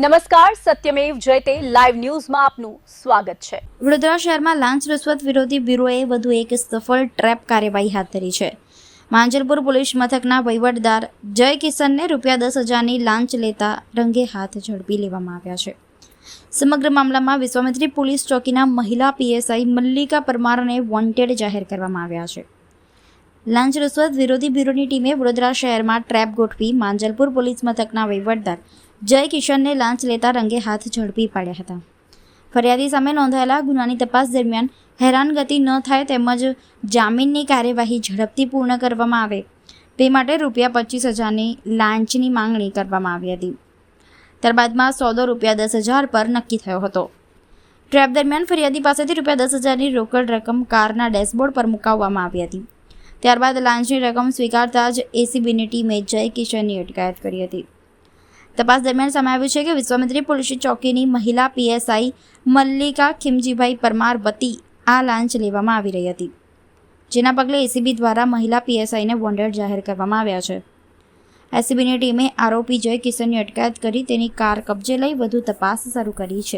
નમસ્કાર, સત્યમેવ જયતે લાઈવ ન્યૂઝમાં આપનું સ્વાગત છે। વડોદરા શહેરમાં લાંચ રૂશ્વત વિરોધી બ્યુરોએ વધુ એક સફળ ટ્રેપ કાર્યવાહી હાથ ધરી છે। માંજલપુર પોલીસ મથકના વહીવટદાર જય કિશનને ₹10,000ની લાંચ લેતા રંગે હાથ ઝડપી લેવામાં આવ્યા છે। સમગ્ર મામલામાં વિશ્વામિત્રી પોલીસ ચોકીના મહિલા પીએસઆઈ મલ્લિકા પરમારને વોન્ટેડ જાહેર કરવામાં આવ્યા છે। લાંચ રૂશ્વત વિરોધી બ્યુરોની ટીમે વડોદરા શહેરમાં ટ્રેપ ગોઠવી માંજલપુર પોલીસ મથકના વહીવટદાર જય કિશનને લાંચ લેતા રંગે હાથ ઝડપી પાડ્યા હતા। ફરિયાદી સામે નોંધાયેલા ગુનાની તપાસ દરમિયાન હેરાનગતિ ન થાય તેમજ જામીનની કાર્યવાહી ઝડપથી પૂર્ણ કરવામાં આવે તે માટે ₹25,000ની લાંચની માંગણી કરવામાં આવી હતી। ત્યારબાદમાં સોદો ₹10,000 પર નક્કી થયો હતો। ટ્રેપ દરમિયાન ફરિયાદી પાસેથી ₹10,000ની રોકડ રકમ કારના ડેશબોર્ડ પર મુકાવવામાં આવી હતી। ત્યારબાદ લાંચની રકમ સ્વીકારતા જ એસીબીની ટીમે જય કિશનની અટકાયત કરી હતી। તપાસ દરમિયાન સામે આવ્યું છે કે વિશ્વામિત્રી પોલીસ ચોકીની મહિલા પીએસઆઈ મલ્લિકા ખીમજીભાઈ પરમાર વતી આ લાંચ લેવામાં આવી રહી હતી, જેના પગલે એસીબી દ્વારા મહિલા પીએસઆઈને વોન્ટેડ જાહેર કરવામાં આવ્યા છે। એસીબીની ટીમે આરોપી જય કિશનની અટકાયત કરી તેની કાર કબજે લઈ વધુ તપાસ શરૂ કરી છે।